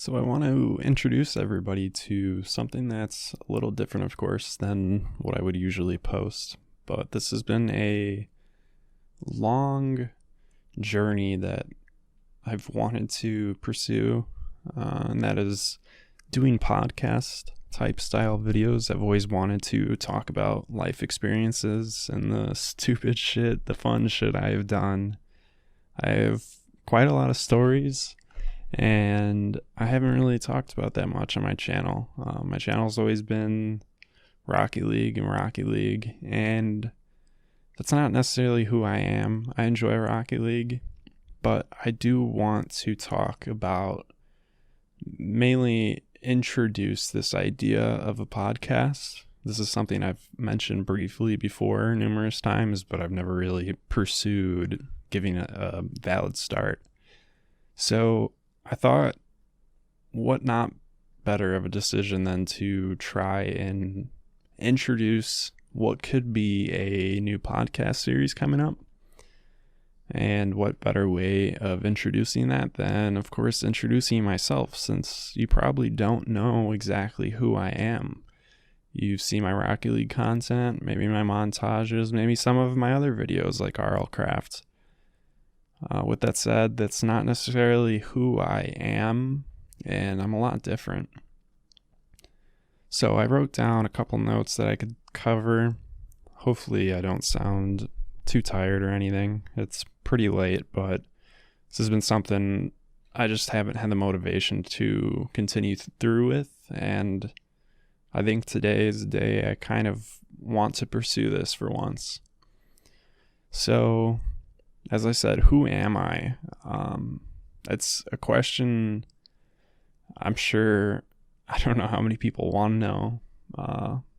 So I want to introduce everybody to something that's a little different, of course, than what I would usually post. But this has been a long journey that I've wanted to pursue, and that is doing podcast type style videos. I've always wanted to talk about life experiences and the stupid shit, the fun shit I've done. I have quite a lot of stories, and I haven't really talked about that much on my channel. My channel's always been Rocket League, and that's not necessarily who I am. I enjoy Rocket League, but I do want to talk about, mainly introduce this idea of a podcast. This is something I've mentioned briefly before numerous times, but I've never really pursued giving a valid start. So I thought, what not better of a decision than to try and introduce what could be a new podcast series coming up. And what better way of introducing that than, of course, introducing myself, since you probably don't know exactly who I am. You've seen my Rocket League content, maybe my montages, maybe some of my other videos like RL Craft. With that said, that's not necessarily who I am, and I'm a lot different. So I wrote down a couple notes that I could cover. Hopefully I don't sound too tired or anything. It's pretty late, but this has been something I just haven't had the motivation to continue through with, and I think today is the day I kind of want to pursue this for once. So, as I said, who am I? It's a question I'm sure, I don't know how many people want to know,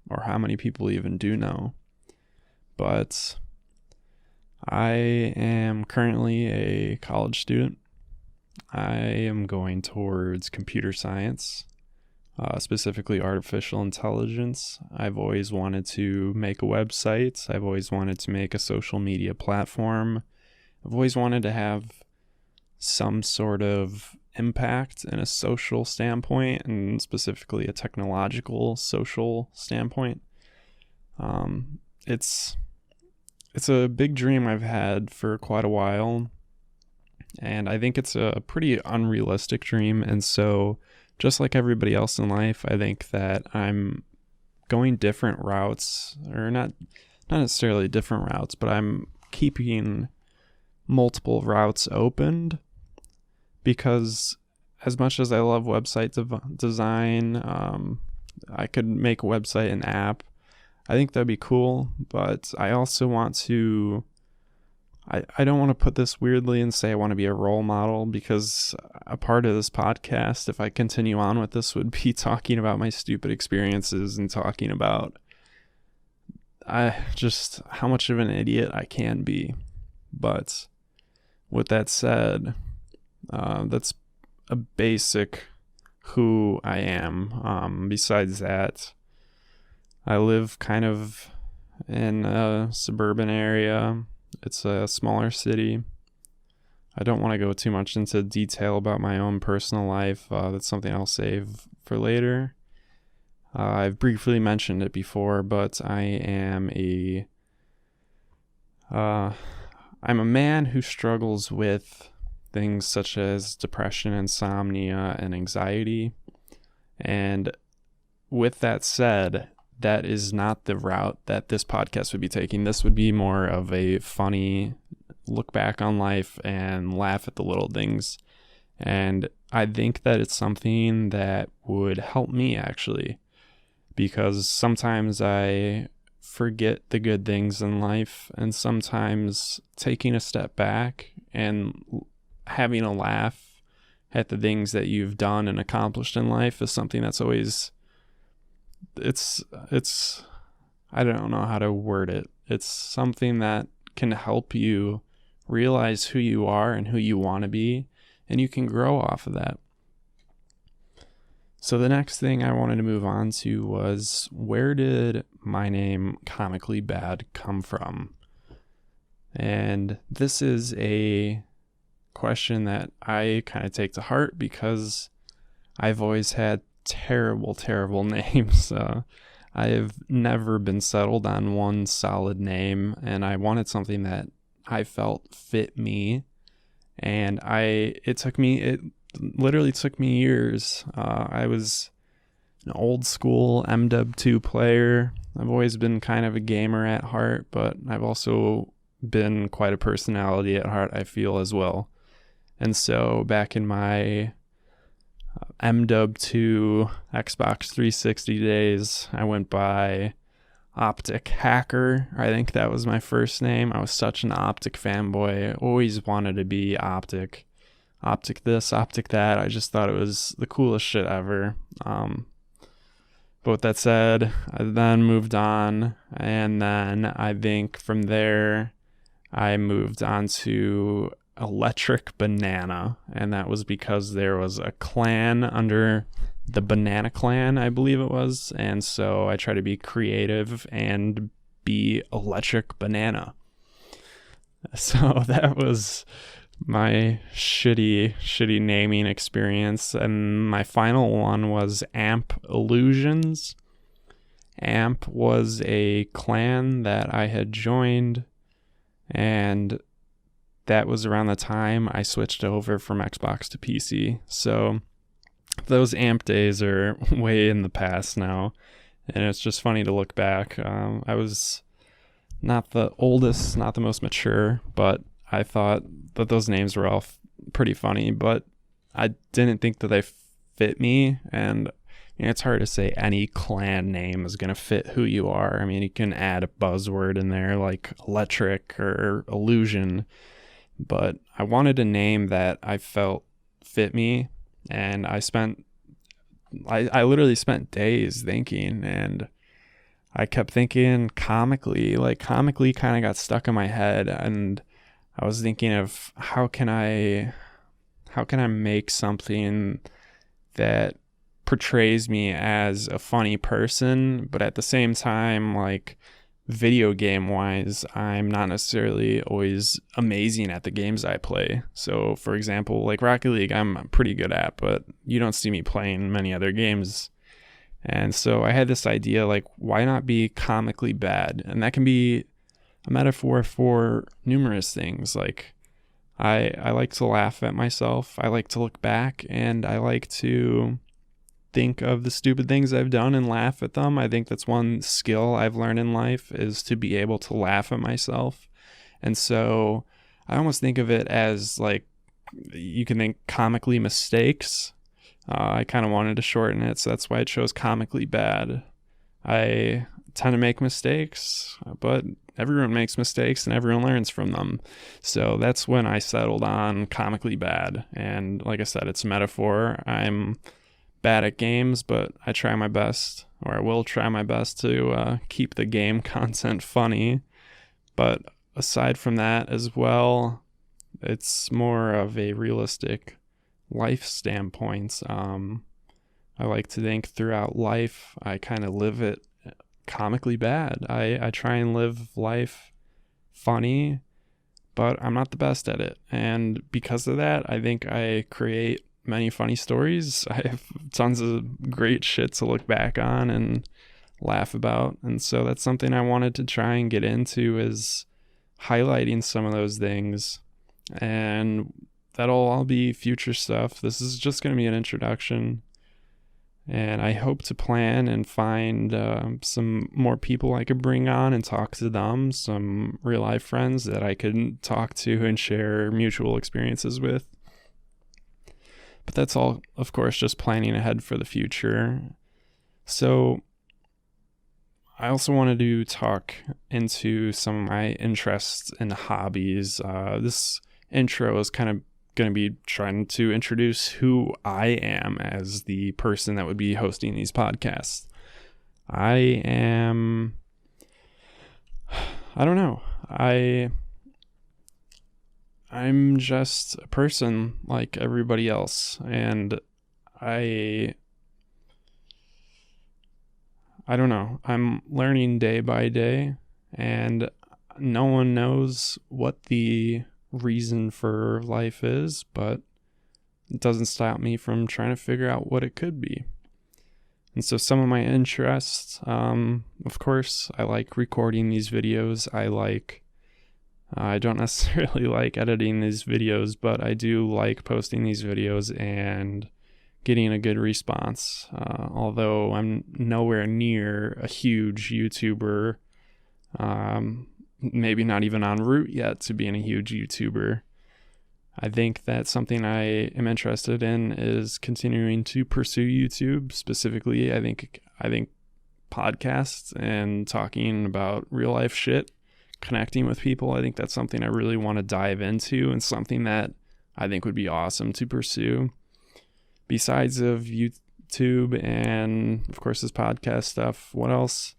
or how many people even do know, but I am currently a college student. I am going towards computer science, specifically artificial intelligence. I've always wanted to make a website. I've always wanted to make a social media platform. I've always wanted to have some sort of impact in a social standpoint, and specifically a technological social standpoint. It's a big dream I've had for quite a while, and I think it's a pretty unrealistic dream. And so, just like everybody else in life, I think that I'm going different routes, or not necessarily different routes, but I'm keeping multiple routes opened, because as much as I love website design, I could make a website and app. I think that'd be cool, but I also want to, I don't want to put this weirdly and say I want to be a role model, because a part of this podcast, if I continue on with this, would be talking about my stupid experiences and talking about just how much of an idiot I can be. But with that said, that's a basic who I am. Besides that, I live kind of in a suburban area. It's a smaller city. I don't want to go too much into detail about my own personal life. That's something I'll save for later. I've briefly mentioned it before, but I'm a man who struggles with things such as depression, insomnia, and anxiety. And with that said, that is not the route that this podcast would be taking. This would be more of a funny look back on life and laugh at the little things. And I think that it's something that would help me, actually, because sometimes I forget the good things in life, and sometimes taking a step back and having a laugh at the things that you've done and accomplished in life is something that's always, it's I don't know how to word it. It's something that can help you realize who you are and who you want to be, and you can grow off of that. So the next thing I wanted to move on to was, where did my name Comically Bad come from? And this is a question that I kind of take to heart, because I've always had terrible names. I have never been settled on one solid name, and I wanted something that I felt fit me. And it literally took me years. I was an old school MW2 player. I've always been kind of a gamer at heart, but I've also been quite a personality at heart, I feel, as well. And so back in my MW2 Xbox 360 days, I went by Optic Hacker. I think that was my first name. I was such an Optic fanboy. I always wanted to be Optic. Optic this, Optic that. I just thought it was the coolest shit ever. But with that said, I then moved on, and then I think from there I moved on to Electric Banana, and that was because there was a clan under the Banana Clan, I believe it was, and so I try to be creative and be Electric Banana. So that was my shitty naming experience. And my final one was Amp Illusions. Amp was a clan that I had joined, and that was around the time I switched over from Xbox to PC. So those Amp days are way in the past now, and it's just funny to look back. I was not the oldest, not the most mature, but I thought that those names were all pretty funny, but I didn't think that they fit me. And it's hard to say any clan name is going to fit who you are. I mean, you can add a buzzword in there like electric or illusion, but I wanted a name that I felt fit me. And I literally spent days thinking, and I kept thinking comically kind of got stuck in my head. And I was thinking of how can I make something that portrays me as a funny person, but at the same time, like, video game wise, I'm not necessarily always amazing at the games I play. So for example, like Rocket League, I'm pretty good at, but you don't see me playing many other games. And so I had this idea, like, why not be comically bad? And that can be a metaphor for numerous things. Like, I like to laugh at myself. I like to look back, and I like to think of the stupid things I've done and laugh at them. I think that's one skill I've learned in life, is to be able to laugh at myself. And so I almost think of it as, like, you can think comically mistakes. I kind of wanted to shorten it, so that's why I chose Comically Bad. I tend to make mistakes, but everyone makes mistakes and everyone learns from them. So that's when I settled on Comically Bad. And like I said, it's a metaphor. I'm bad at games, but I try my best, or I will try my best to keep the game content funny. But aside from that as well, it's more of a realistic life standpoint. I like to think throughout life, I kind of live it comically bad. I try and live life funny, but I'm not the best at it. And because of that, I think I create many funny stories. I have tons of great shit to look back on and laugh about. And so that's something I wanted to try and get into, is highlighting some of those things. And that'll all be future stuff. This is just going to be an introduction. And I hope to plan and find some more people I could bring on and talk to them, some real life friends that I could talk to and share mutual experiences with. But that's all, of course, just planning ahead for the future. So I also wanted to talk into some of my interests and hobbies. This intro is kind of going to be trying to introduce who I am as the person that would be hosting these podcasts. I don't know. I'm just a person like everybody else, and I don't know. I'm learning day by day, and no one knows what the reason for life is, but it doesn't stop me from trying to figure out what it could be. And so some of my interests, of course, I like recording these videos. I don't necessarily like editing these videos, but I do like posting these videos and getting a good response. Although I'm nowhere near a huge YouTuber, maybe not even en route yet to being a huge YouTuber. I think that something I am interested in is continuing to pursue YouTube. Specifically, I think podcasts and talking about real life shit, connecting with people, I think that's something I really want to dive into and something that I think would be awesome to pursue. Besides of YouTube and of course this podcast stuff, what else?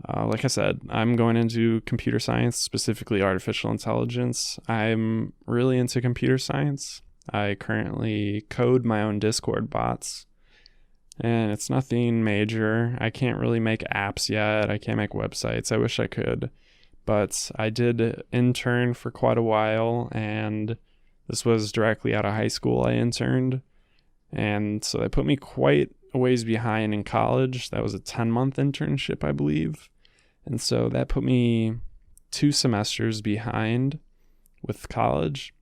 Like I said, I'm going into computer science, specifically artificial intelligence. I'm really into computer science. I currently code my own Discord bots, and it's nothing major. I can't really make apps yet. I can't make websites. I wish I could, but I did intern for quite a while, and this was directly out of high school I interned. And so that put me quite a ways behind in college. That was a 10-month internship, I believe. And so that put me 2 semesters behind with college.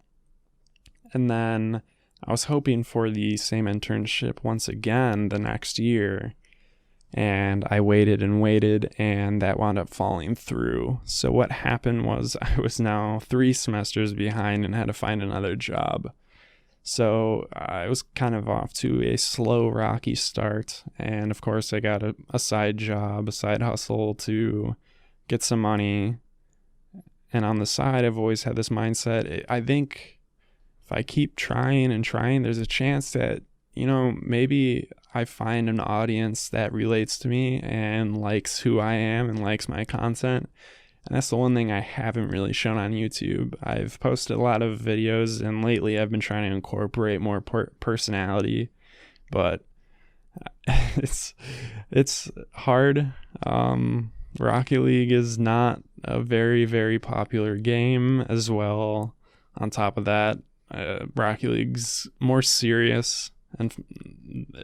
And then I was hoping for the same internship once again the next year. And I waited, and that wound up falling through. So what happened was I was now 3 semesters behind and had to find another job. So I was kind of off to a slow, rocky start. And of course, I got a side job, a side hustle to get some money. And on the side, I've always had this mindset. I think if I keep trying and trying, there's a chance that, maybe I find an audience that relates to me and likes who I am and likes my content. And that's the one thing I haven't really shown on YouTube. I've posted a lot of videos, and lately I've been trying to incorporate more personality, but it's hard. Rocket League is not a very, very popular game as well. On top of that, Rocket League's more serious, and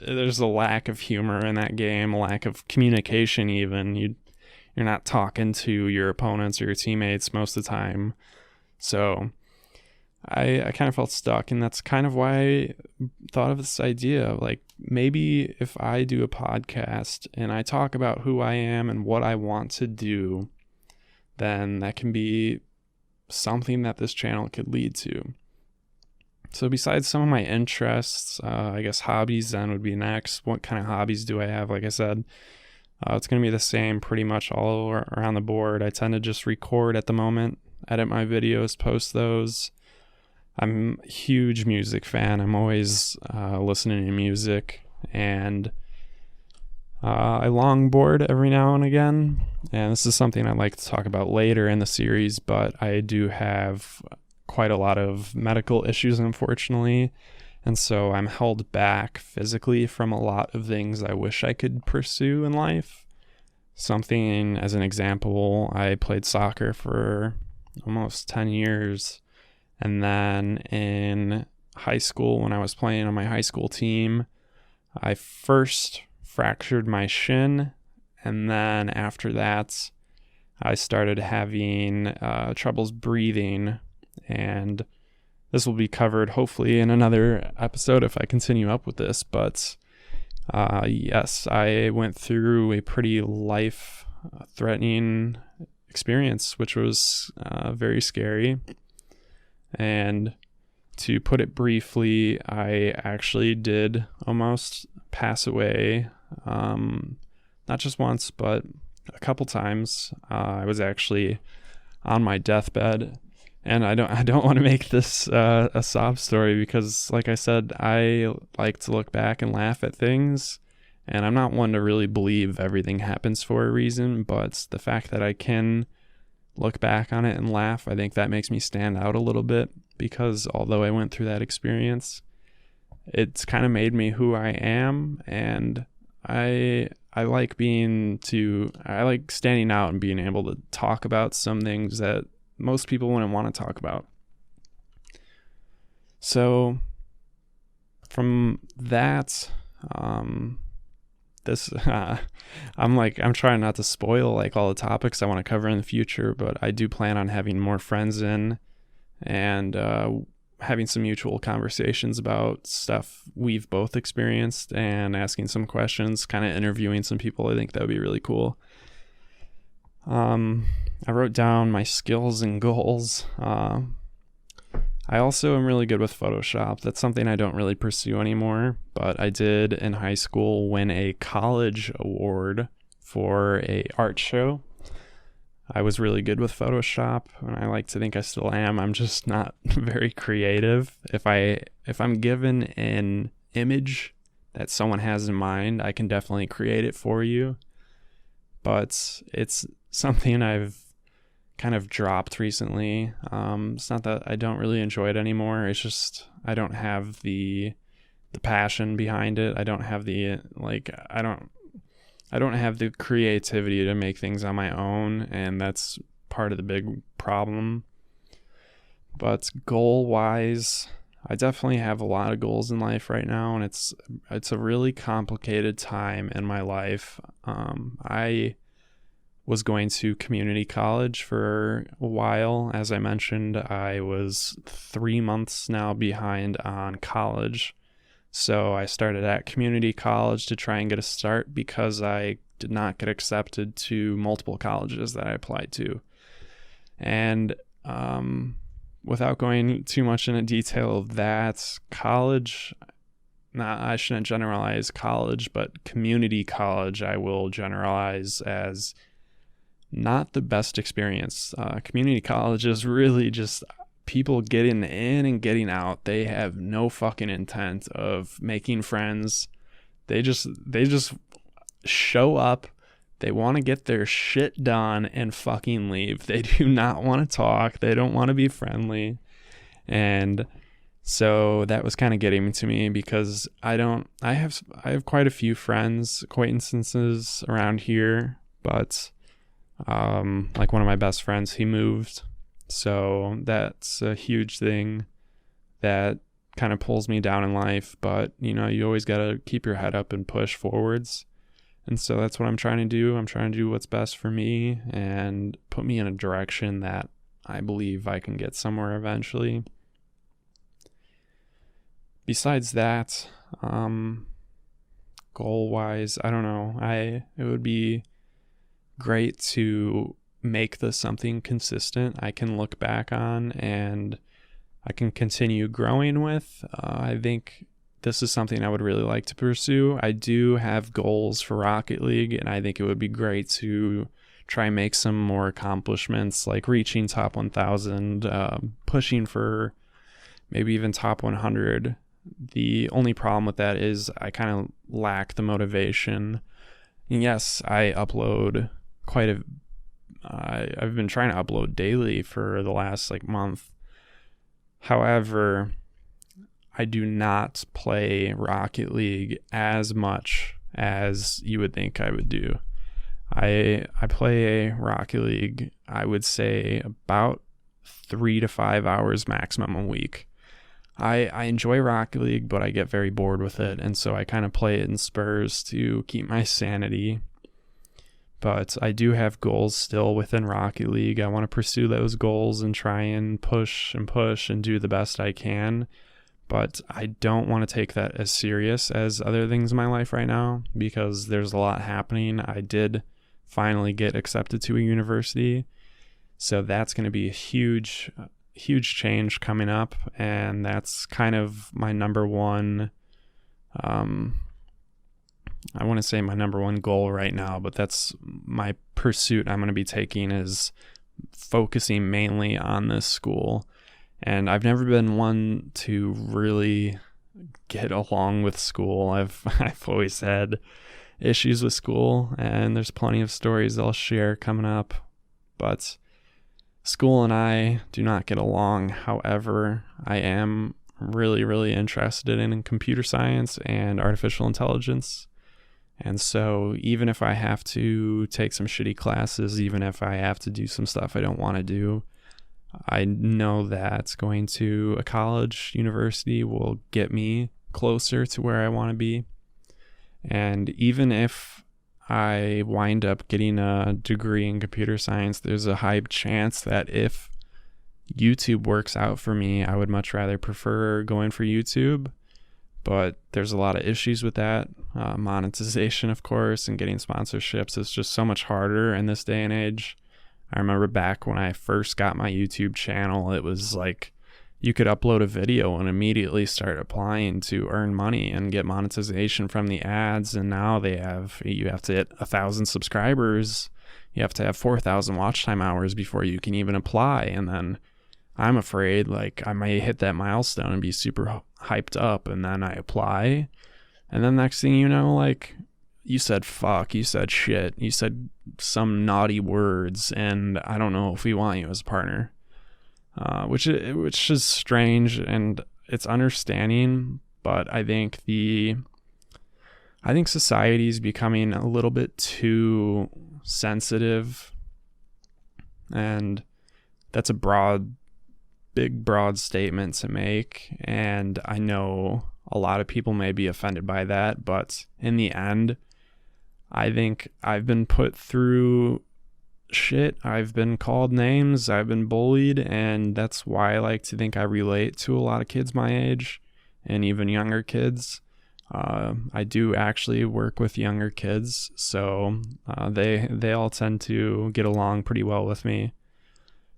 there's a lack of humor in that game, a lack of communication even. You're not talking to your opponents or your teammates most of the time. So I kind of felt stuck, and that's kind of why I thought of this idea. Like, maybe if I do a podcast and I talk about who I am and what I want to do, then that can be something that this channel could lead to. So besides some of my interests, I guess hobbies then would be next. What kind of hobbies do I have? Like I said, it's going to be the same pretty much all around the board. I tend to just record at the moment, edit my videos, post those. I'm a huge music fan. I'm always listening to music, and I longboard every now and again. And this is something I'd like to talk about later in the series, but I do have quite a lot of medical issues, unfortunately. And so I'm held back physically from a lot of things I wish I could pursue in life. Something, as an example, I played soccer for almost 10 years. And then in high school, when I was playing on my high school team, I first fractured my shin. And then after that, I started having troubles breathing. And this will be covered hopefully in another episode if I continue up with this. But yes, I went through a pretty life-threatening experience, which was very scary. And to put it briefly, I actually did almost pass away, not just once, but a couple times. I was actually on my deathbed. And I don't want to make this a sob story because, like I said, I like to look back and laugh at things. And I'm not one to really believe everything happens for a reason. But the fact that I can look back on it and laugh, I think that makes me stand out a little bit. Because although I went through that experience, it's kind of made me who I am. And I like I like standing out and being able to talk about some things that most people wouldn't want to talk about. So from that, this I'm trying not to spoil like all the topics I want to cover in the future, but I do plan on having more friends in and having some mutual conversations about stuff we've both experienced and asking some questions, kind of interviewing some people. I think that would be really cool. I wrote down my skills and goals. I also am really good with Photoshop. That's something I don't really pursue anymore, but I did in high school win a college award for a art show. I was really good with Photoshop, and I like to think I still am. I'm just not very creative. If I'm given an image that someone has in mind, I can definitely create it for you. But it's something I've kind of dropped recently. It's not that I don't really enjoy it anymore. It's just I don't have the passion behind it. I don't have the I don't have the creativity to make things on my own, and that's part of the big problem. But goal-wise, I definitely have a lot of goals in life right now, and it's a really complicated time in my life. I was going to community college for a while. As I mentioned, I was 3 months now behind on college. So I started at community college to try and get a start because I did not get accepted to multiple colleges that I applied to. And without going too much into detail of that, college, I shouldn't generalize college, but community college I will generalize as not the best experience. Community college is really just people getting in and getting out. They have no fucking intent of making friends. They just show up. They want to get their shit done and fucking leave. They do not want to talk. They don't want to be friendly. And so that was kind of getting to me because I have quite a few friends, acquaintances around here, but like one of my best friends, he moved. So that's a huge thing that kind of pulls me down in life. But, you always got to keep your head up and push forwards. And so that's what I'm trying to do. I'm trying to do what's best for me and put me in a direction that I believe I can get somewhere eventually. Besides that, goal-wise, I don't know. It would be great to make this something consistent I can look back on and I can continue growing with. I think this is something I would really like to pursue. I do have goals for Rocket League, and I think it would be great to try and make some more accomplishments, like reaching top 1,000, pushing for maybe even top 100. The only problem with that is I kind of lack the motivation. And yes, I upload I've been trying to upload daily for the last month. However, I do not play Rocket League as much as you would think I would do. I play Rocket League, I would say about 3 to 5 hours maximum a week. I enjoy Rocket League, but I get very bored with it, and so I kind of play it in spurs to keep my sanity. But I do have goals still within Rocket League. I want to pursue those goals and try and push and do the best I can. But I don't want to take that as serious as other things in my life right now because there's a lot happening. I did finally get accepted to a university. So that's going to be a huge change coming up. And that's kind of my number one, I want to say my number one goal right now, but that's my pursuit I'm going to be taking is focusing mainly on this school. And I've never been one to really get along with school. I've always had issues with school, and there's plenty of stories I'll share coming up. But school and I do not get along. However, I am really, really interested in computer science and artificial intelligence. And so even if I have to take some shitty classes, even if I have to do some stuff I don't want to do, I know that going to a college, university will get me closer to where I want to be. And even if I wind up getting a degree in computer science, there's a high chance that if YouTube works out for me, I would much rather prefer going for YouTube. But there's a lot of issues with that. Monetization, of course, and getting sponsorships is just so much harder in this day and age. I remember back when I first got my YouTube channel, it was like you could upload a video and immediately start applying to earn money and get monetization from the ads. And now you have to hit 1,000 subscribers. You have to have 4,000 watch time hours before you can even apply. And then I'm afraid like I may hit that milestone and be super hyped up, and then I apply, and then next thing you know, like, you said fuck, you said shit, you said some naughty words, and I don't know if we want you as a partner. Which is strange, and it's understanding, but I think society is becoming a little bit too sensitive, and that's a big broad statement to make, and I know a lot of people may be offended by that, but in the end, I think I've been put through shit. I've been called names, I've been bullied, and that's why I like to think I relate to a lot of kids my age and even younger kids. I do actually work with younger kids, so they all tend to get along pretty well with me,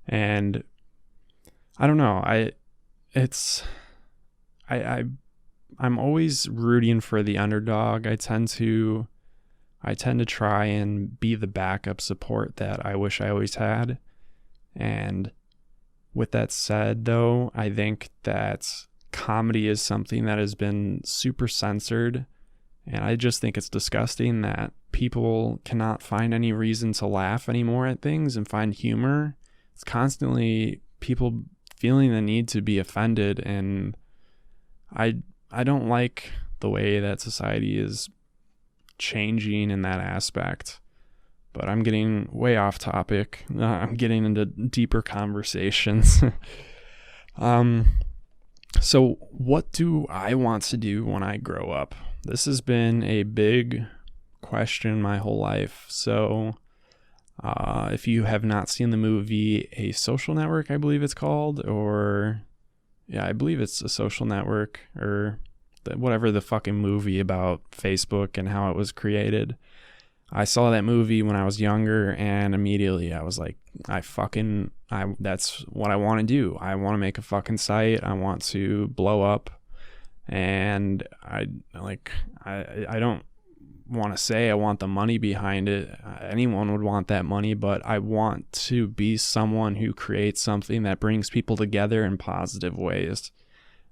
and I don't know. I'm always rooting for the underdog. I tend to try and be the backup support that I wish I always had. And with that said, though, I think that comedy is something that has been super censored. And I just think it's disgusting that people cannot find any reason to laugh anymore at things and find humor. It's constantly people feeling the need to be offended, and I don't like the way that society is changing in that aspect. But I'm getting way off topic. I'm getting into deeper conversations. So what do I want to do when I grow up? This has been a big question my whole life. So if you have not seen the movie A Social Network, I believe it's called, I believe it's A Social Network, or whatever the fucking movie about Facebook and how it was created. I saw that movie when I was younger, and immediately I was like, that's what I want to do. I want to make a fucking site. I want to blow up, and I don't want to say I want the money behind it. Anyone would want that money, but I want to be someone who creates something that brings people together in positive ways,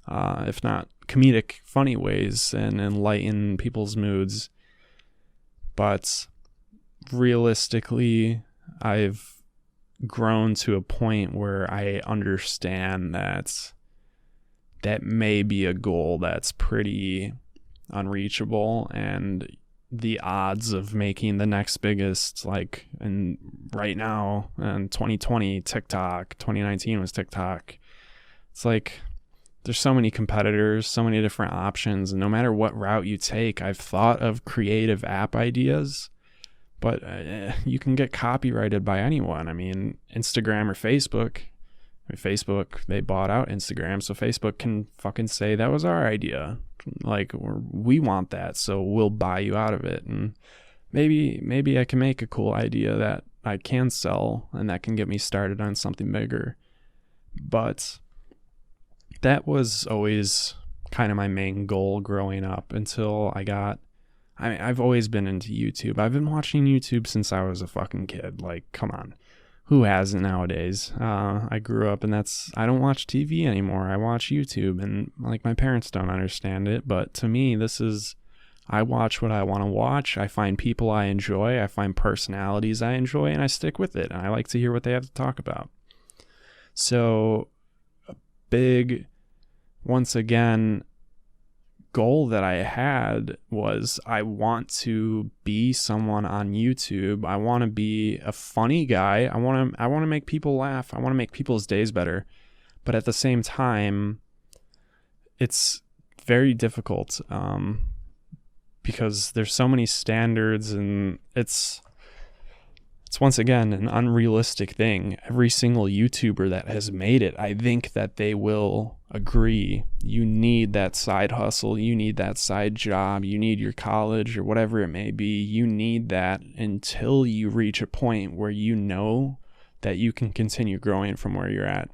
if not comedic, funny ways, and enlighten people's moods. But realistically, I've grown to a point where I understand that may be a goal that's pretty unreachable, and the odds of making the next biggest, like, and right now in 2020, TikTok, 2019 was TikTok. It's like there's so many competitors, so many different options, and no matter what route you take, I've thought of creative app ideas, but you can get copyrighted by anyone. I mean, Instagram or Facebook. Facebook, they bought out Instagram, so Facebook can fucking say that was our idea. Like, we want that, so we'll buy you out of it. And maybe I can make a cool idea that I can sell, and that can get me started on something bigger. But that was always kind of my main goal growing up until I've always been into YouTube. I've been watching YouTube since I was a fucking kid. Like, come on. Who hasn't nowadays? I grew up, and I don't watch TV anymore. I watch YouTube, and like, my parents don't understand it, but to me, I watch what I want to watch. I find people I enjoy. I find personalities I enjoy, and I stick with it. And I like to hear what they have to talk about. So a big, once again, goal that I had was I want to be someone on YouTube. I want to be a funny guy. I want to make people laugh. I want to make people's days better. But at the same time, it's very difficult because there's so many standards, and it's once again an unrealistic thing. Every single YouTuber that has made it, I think that they will agree, you need that side hustle, you need that side job, you need your college or whatever it may be. You need that until you reach a point where you know that you can continue growing from where you're at.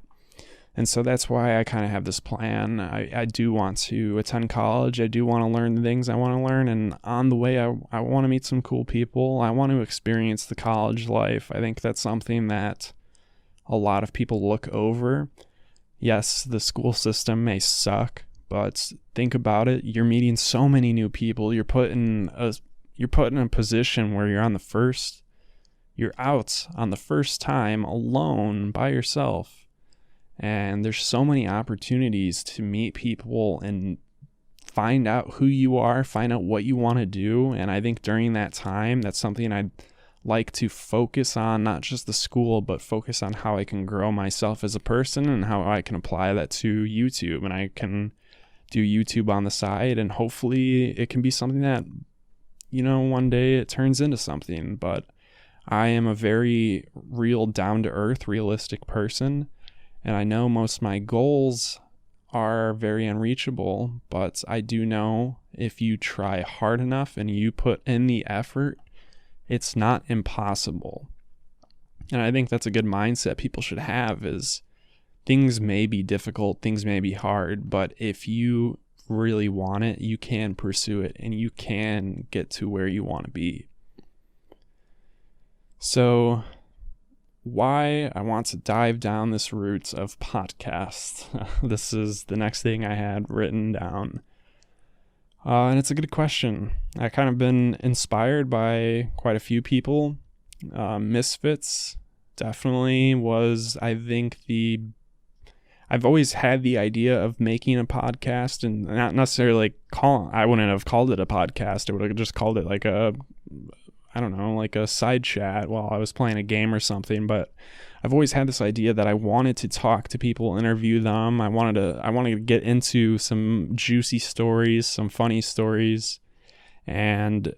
And so that's why I kind of have this plan. I do want to attend college. I do want to learn the things I want to learn. And on the way, I want to meet some cool people. I want to experience the college life. I think that's something that a lot of people look over. Yes, the school system may suck, but think about it. You're meeting so many new people. You're put in a position where you're out on the first time alone by yourself. And there's so many opportunities to meet people and find out who you are, find out what you want to do. And I think during that time, that's something I'd like to focus on, not just the school, but focus on how I can grow myself as a person and how I can apply that to YouTube. And I can do YouTube on the side, and hopefully it can be something that, one day it turns into something. But I am a very real, down-to-earth, realistic person. And I know most of my goals are very unreachable, but I do know if you try hard enough and you put in the effort, it's not impossible. And I think that's a good mindset people should have, is things may be difficult, things may be hard, but if you really want it, you can pursue it and you can get to where you want to be. So why I want to dive down this route of podcast. This is the next thing I had written down. And it's a good question. I kind of been inspired by quite a few people. Misfits definitely was, I think, I've always had the idea of making a podcast, and not necessarily I wouldn't have called it a podcast. I would have just called it like a side chat while I was playing a game or something. But I've always had this idea that I wanted to talk to people, interview them. I wanted to get into some juicy stories, some funny stories. And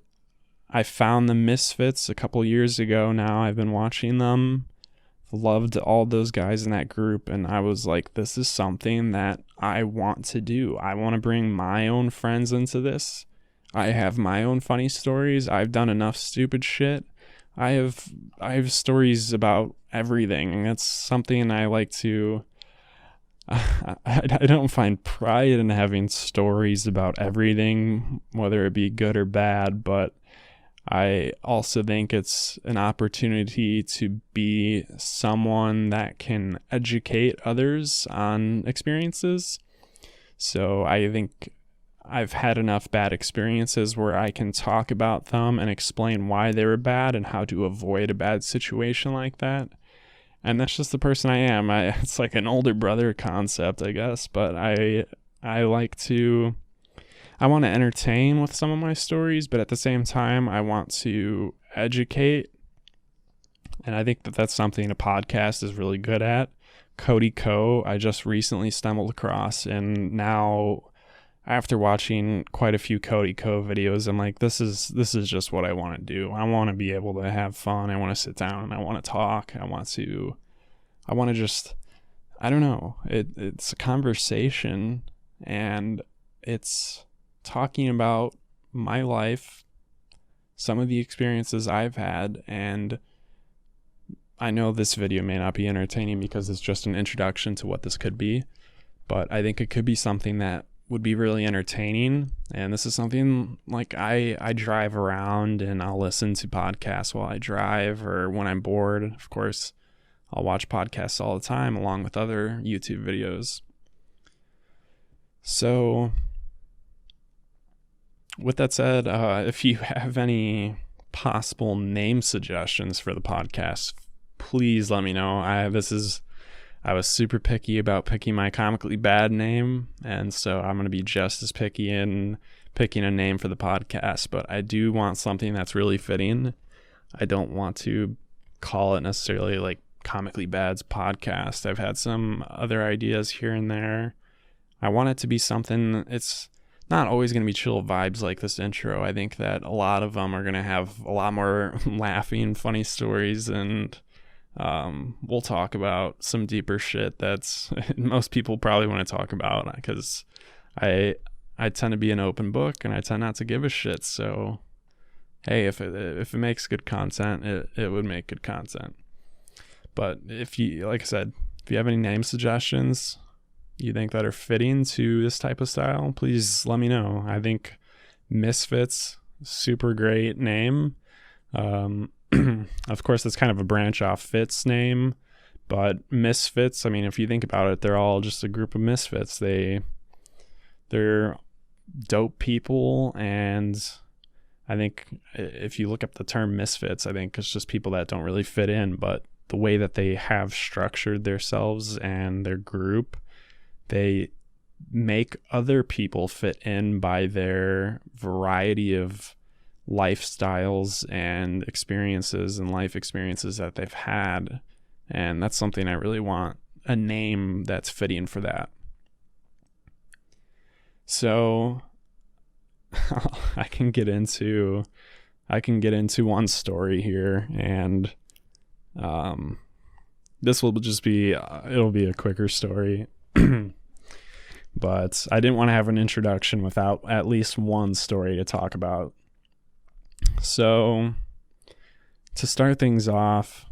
I found the Misfits a couple years ago now. I've been watching them. Loved all those guys in that group, and I was like, this is something that I want to do. I want to bring my own friends into this. I have my own funny stories. I've done enough stupid shit. I have stories about everything, and that's something I like to. I don't find pride in having stories about everything, whether it be good or bad, but I also think it's an opportunity to be someone that can educate others on experiences. So I think I've had enough bad experiences where I can talk about them and explain why they were bad and how to avoid a bad situation like that. And that's just the person I am. It's like an older brother concept, I guess, but I want to entertain with some of my stories, but at the same time, I want to educate. And I think that that's something a podcast is really good at. Cody Co, I just recently stumbled across, and now after watching quite a few Cody Co videos, I'm like, this is just what I want to do. I want to be able to have fun. I want to sit down and I want to talk. I want to just, I don't know. It's a conversation, and it's talking about my life, some of the experiences I've had. And I know this video may not be entertaining because it's just an introduction to what this could be, but I think it could be something that would be really entertaining. And this is something like I drive around and I'll listen to podcasts while I drive, or when I'm bored. Of course, I'll watch podcasts all the time along with other YouTube videos. So with that said, if you have any possible name suggestions for the podcast, please let me know. I was super picky about picking my Comically Bad name, and so I'm going to be just as picky in picking a name for the podcast, but I do want something that's really fitting. I don't want to call it necessarily like Comically Bad's podcast. I've had some other ideas here and there. I want it to be something, not always going to be chill vibes like this intro. I think that a lot of them are going to have a lot more laughing, funny stories, and we'll talk about some deeper shit that's most people probably want to talk about, because I tend to be an open book and I tend not to give a shit. So hey, if it makes good content, it would make good content. But if you, like I said, if you have any name suggestions you think that are fitting to this type of style, please let me know. I think Misfits, super great name. Of course, it's kind of a branch off Fit's name, but Misfits, I mean, if you think about it, they're all just a group of misfits. They're dope people, and I think if you look up the term misfits, I think it's just people that don't really fit in, but the way that they have structured themselves and their group, they make other people fit in by their variety of lifestyles and experiences and life experiences that they've had. And that's something I really want, a name that's fitting for that. So I can get into one story here, and this will just be it'll be a quicker story. But I didn't want to have an introduction without at least one story to talk about. So to start things off,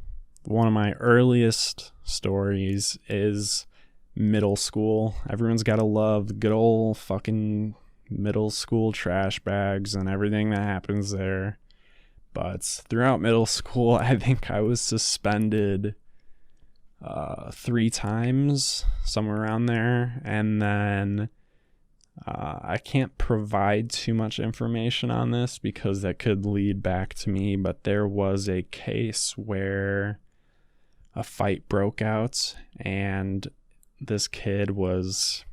one of my earliest stories is middle school. Everyone's got to love the good old fucking middle school trash bags and everything that happens there. But throughout middle school, I think I was suspended 3 times, somewhere around there. And then I can't provide too much information on this because that could lead back to me, but there was a case where a fight broke out and this kid was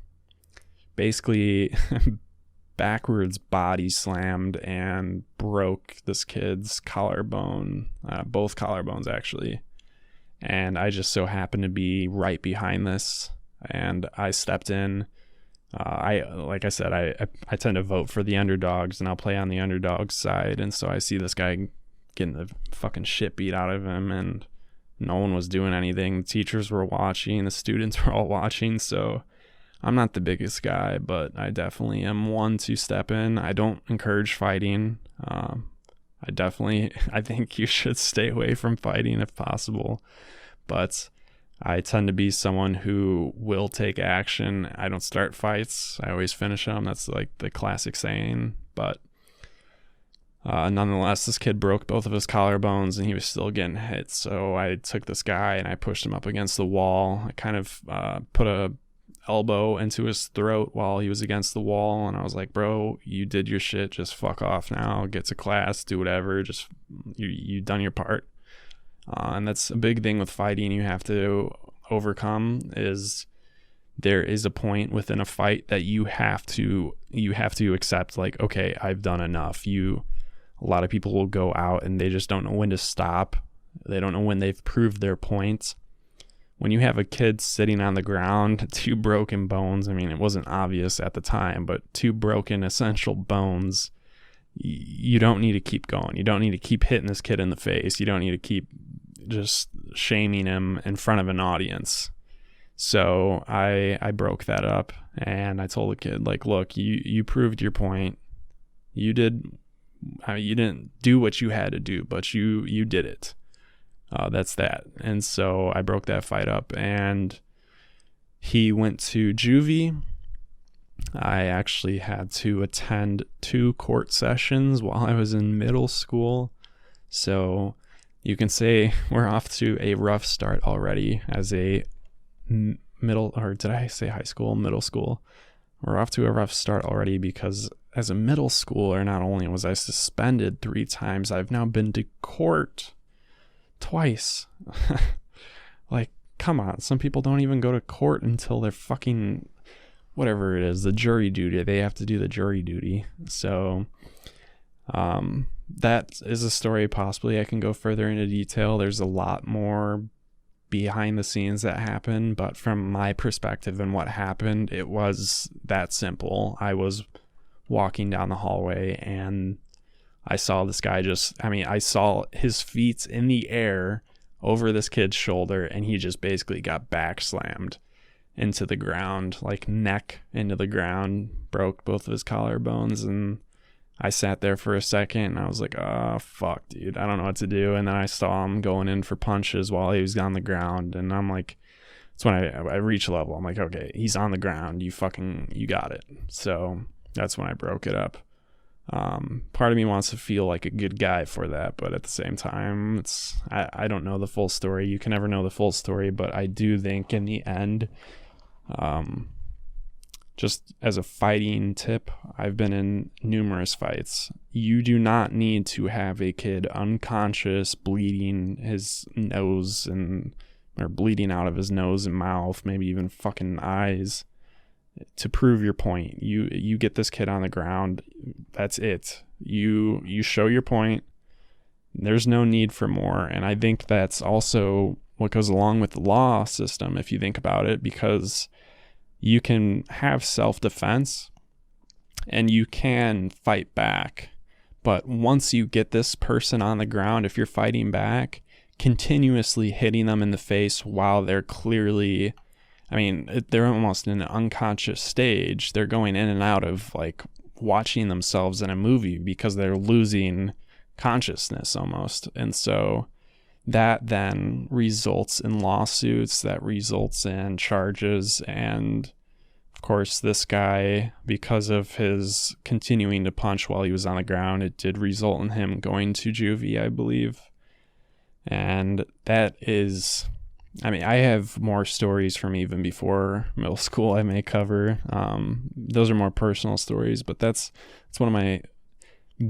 basically backwards body slammed and broke this kid's collarbone, both collarbones actually. And I just so happened to be right behind this, and I stepped in. Like I said, I tend to vote for the underdogs, and I'll play on the underdog's side. And so I see this guy getting the fucking shit beat out of him, and no one was doing anything. The teachers were watching, the students were all watching. So I'm not the biggest guy, but I definitely am one to step in. I don't encourage fighting. I think you should stay away from fighting if possible. But I tend to be someone who will take action. I don't start fights. I always finish them. That's like the classic saying. But nonetheless, this kid broke both of his collarbones and he was still getting hit. So I took this guy and I pushed him up against the wall. I kind of put a elbow into his throat while he was against the wall, and I was like, bro, you did your shit, just fuck off now, get to class, do whatever, just you done your part. And that's a big thing with fighting you have to overcome, is there is a point within a fight that you have to accept, like, okay, I've done enough. A lot of people will go out and they just don't know when to stop. They don't know when they've proved their point. When you have a kid sitting on the ground, 2 broken bones, I mean, it wasn't obvious at the time, but 2 broken essential bones, you don't need to keep going. You don't need to keep hitting this kid in the face. You don't need to keep just shaming him in front of an audience. So I broke that up, and I told the kid, like, look, you proved your point. You didn't do what you had to do, but you did it. That's that. And so I broke that fight up, and he went to juvie. I actually had to attend 2 court sessions while I was in middle school. So you can say we're off to a rough start already as a middle, or did I say high school? Middle school. We're off to a rough start already because as a middle schooler, not only was I suspended 3 times, I've now been to court twice. Like, come on, some people don't even go to court until they're fucking whatever it is, the jury duty. They have to do the jury duty. So that is a story. Possibly I can go further into detail. There's a lot more behind the scenes that happened, but from my perspective and what happened, it was that simple. I was walking down the hallway, and I saw this guy I saw his feet in the air over this kid's shoulder, and he just basically got back slammed into the ground, like neck into the ground, broke both of his collarbones. And I sat there for a second and I was like, oh, fuck, dude, I don't know what to do. And then I saw him going in for punches while he was on the ground. And I'm like, that's when I reached a level. I'm like, okay, he's on the ground. You got it. So that's when I broke it up. Part of me wants to feel like a good guy for that, but at the same time, I don't know the full story. You can never know the full story, but I do think in the end, just as a fighting tip, I've been in numerous fights. You do not need to have a kid unconscious, bleeding his nose or bleeding out of his nose and mouth, maybe even fucking eyes, to prove your point. You get this kid on the ground, that's it. You show your point. There's no need for more. And I think that's also what goes along with the law system, if you think about it, because you can have self-defense and you can fight back. But once you get this person on the ground, if you're fighting back, continuously hitting them in the face while they're clearly, they're almost in an unconscious stage. They're going in and out of like watching themselves in a movie because they're losing consciousness almost. And so that then results in lawsuits, that results in charges. And of course, this guy, because of his continuing to punch while he was on the ground, it did result in him going to juvie, I believe. And that is, I have more stories from even before middle school I may cover. Those are more personal stories, but that's one of my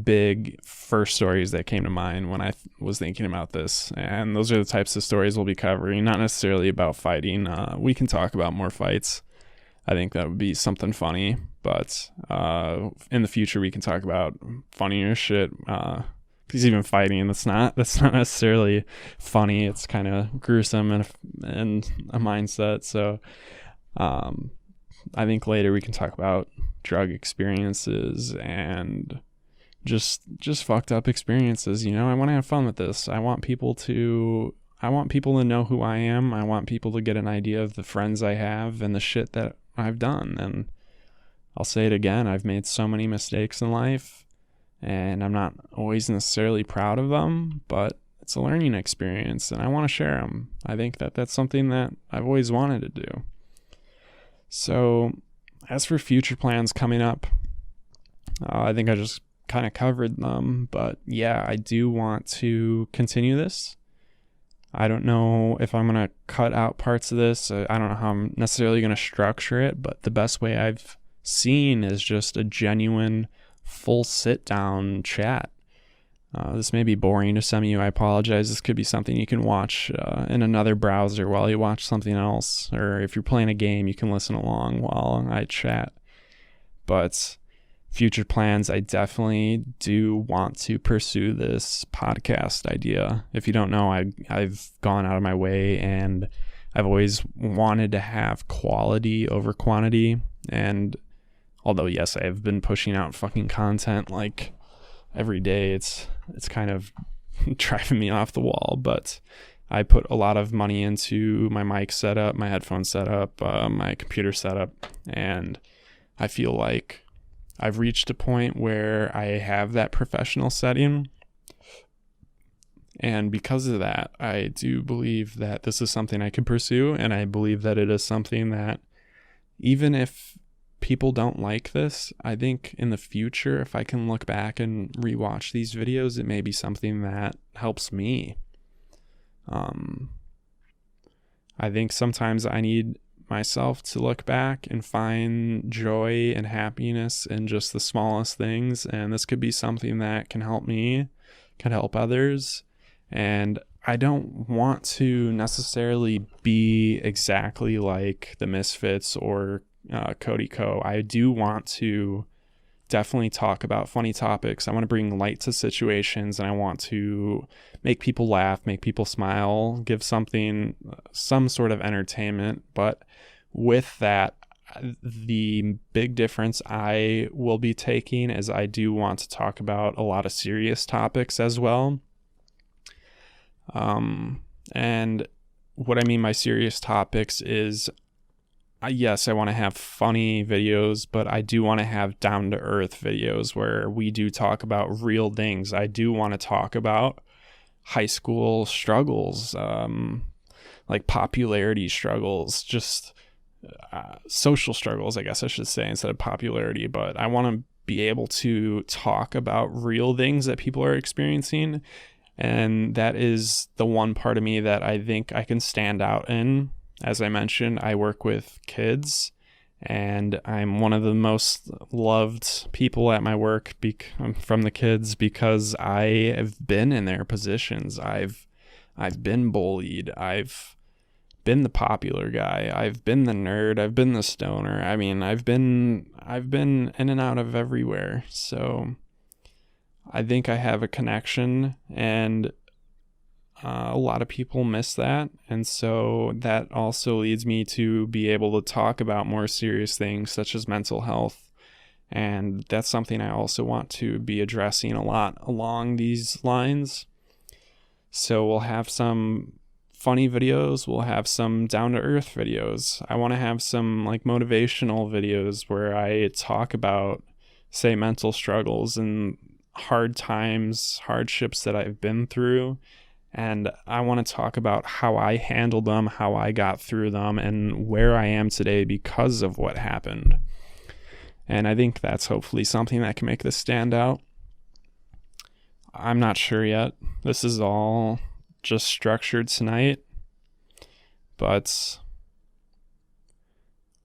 big first stories that came to mind when I was thinking about this. And those are the types of stories we'll be covering, not necessarily about fighting. We can talk about more fights. I think that would be something funny, but in the future we can talk about funnier shit. Because even fighting, that's not necessarily funny. It's kind of gruesome and a mindset. So I think later we can talk about drug experiences and just fucked up experiences. I want to have fun with this. I want people to know who I am. I want people to get an idea of the friends I have and the shit that I've done. And I'll say it again, I've made so many mistakes in life, and I'm not always necessarily proud of them, but it's a learning experience and I want to share them. I think that that's something that I've always wanted to do. So as for future plans coming up, I think I just kind of covered them, but yeah, I do want to continue this. I don't know if I'm going to cut out parts of this. I don't know how I'm necessarily going to structure it, but the best way I've seen is just a genuine full sit down chat. This may be boring to some of you. I apologize. This could be something you can watch in another browser while you watch something else, or if you're playing a game, you can listen along while I chat. But future plans, I definitely do want to pursue this podcast idea. If you don't know, I've gone out of my way, and I've always wanted to have quality over quantity. And although, yes, I have been pushing out fucking content like every day, it's kind of driving me off the wall. But I put a lot of money into my mic setup, my headphone setup, my computer setup, and I feel like I've reached a point where I have that professional setting. And because of that, I do believe that this is something I could pursue. And I believe that it is something that, even if people don't like this, I think in the future, if I can look back and rewatch these videos, it may be something that helps me. I think sometimes I need myself to look back and find joy and happiness in just the smallest things, and this could be something that can help me, can help others. And I don't want to necessarily be exactly like the Misfits or Cody Co. I do want to definitely talk about funny topics. I want to bring light to situations, and I want to make people laugh, make people smile, give some sort of entertainment. But with that, the big difference I will be taking is I do want to talk about a lot of serious topics as well. And what I mean by serious topics is, yes, I want to have funny videos, but I do want to have down-to-earth videos where we do talk about real things. I do want to talk about high school struggles, like popularity struggles, just social struggles, I guess I should say, instead of popularity. But I want to be able to talk about real things that people are experiencing. And that is the one part of me that I think I can stand out in. As I mentioned, I work with kids, and I'm one of the most loved people at my work from the kids, because I have been in their positions. I've been bullied. I've been the popular guy. I've been the nerd. I've been the stoner. I mean, I've been in and out of everywhere. So I think I have a connection, and a lot of people miss that. And so that also leads me to be able to talk about more serious things such as mental health. And that's something I also want to be addressing a lot along these lines. So we'll have some funny videos. We'll have some down-to-earth videos. I want to have some like motivational videos where I talk about, say, mental struggles and hard times, hardships that I've been through. And I want to talk about how I handled them, how I got through them, and where I am today because of what happened. And I think that's hopefully something that can make this stand out. I'm not sure yet. This is all just structured tonight. But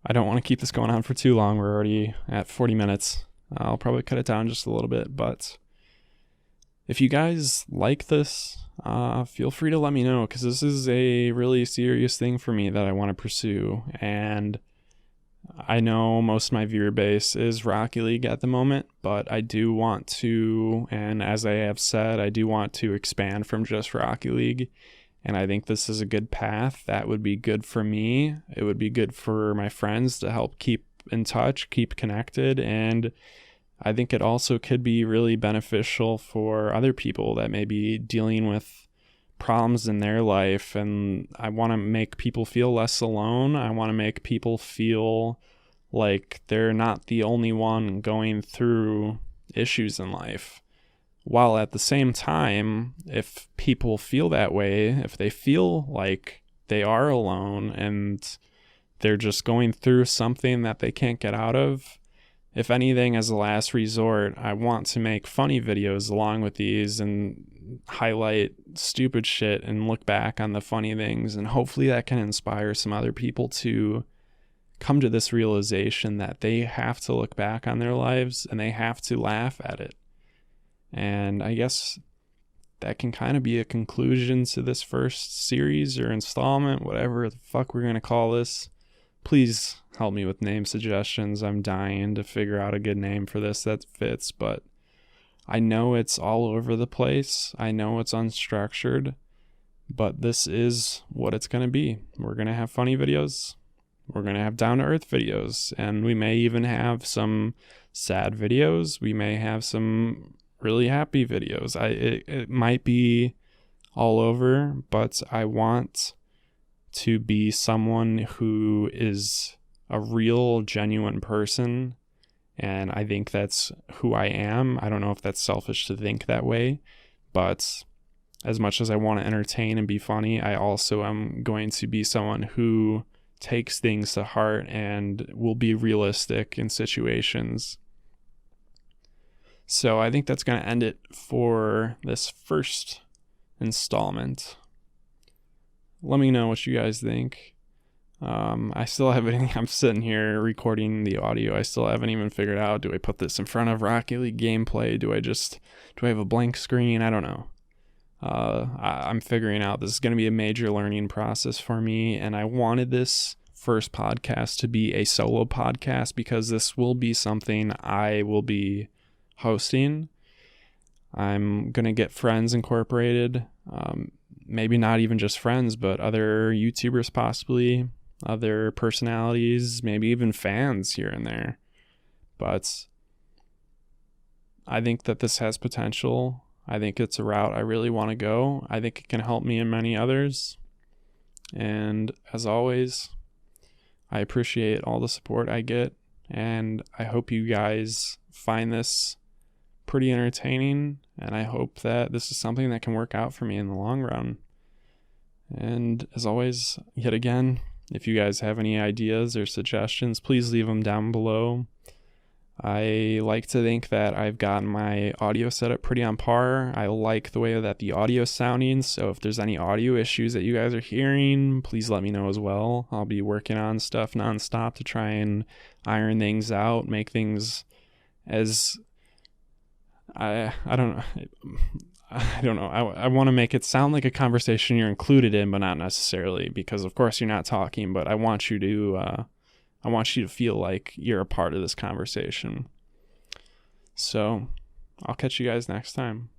I don't want to keep this going on for too long. We're already at 40 minutes. I'll probably cut it down just a little bit. But if you guys like this, feel free to let me know, because this is a really serious thing for me that I want to pursue. And I know most of my viewer base is Rocket League at the moment, but I do want to, and as I have said, I do want to expand from just Rocket League. And I think this is a good path that would be good for me. It would be good for my friends to help keep in touch, keep connected, and I think it also could be really beneficial for other people that may be dealing with problems in their life. And I want to make people feel less alone. I want to make people feel like they're not the only one going through issues in life. While at the same time, if people feel that way, if they feel like they are alone and they're just going through something that they can't get out of, if anything, as a last resort, I want to make funny videos along with these and highlight stupid shit and look back on the funny things. And hopefully that can inspire some other people to come to this realization that they have to look back on their lives and they have to laugh at it. And I guess that can kind of be a conclusion to this first series or installment, whatever the fuck we're going to call this. Please help me with name suggestions. I'm dying to figure out a good name for this that fits, but I know it's all over the place. I know it's unstructured, but this is what it's going to be. We're going to have funny videos. We're going to have down-to-earth videos, and we may even have some sad videos. We may have some really happy videos. It might be all over, but I want to be someone who is a real, genuine person, and I think that's who I am. I don't know if that's selfish to think that way, but as much as I want to entertain and be funny, I also am going to be someone who takes things to heart and will be realistic in situations. So I think that's going to end it for this first installment. Let me know what you guys think. I still haven't, I'm sitting here recording the audio. I still haven't even figured out, do I put this in front of Rocket League gameplay? Do I have a blank screen? I don't know. I'm figuring out. This is going to be a major learning process for me. And I wanted this first podcast to be a solo podcast because this will be something I will be hosting. I'm going to get friends incorporated. Maybe not even just friends, but other YouTubers possibly. other personalities, maybe even fans here and there. But I think that this has potential. I think it's a route I really want to go. I think it can help me and many others. And as always, I appreciate all the support I get, and I hope you guys find this pretty entertaining, and I hope that this is something that can work out for me in the long run. And as always, yet again, if you guys have any ideas or suggestions, please leave them down below. I like to think that I've gotten my audio setup pretty on par. I like the way that the audio is sounding, so if there's any audio issues that you guys are hearing, please let me know as well. I'll be working on stuff nonstop to try and iron things out, make things as... I don't know. I want to make it sound like a conversation you're included in, but not necessarily, because of course you're not talking, but I want you to feel like you're a part of this conversation. So I'll catch you guys next time.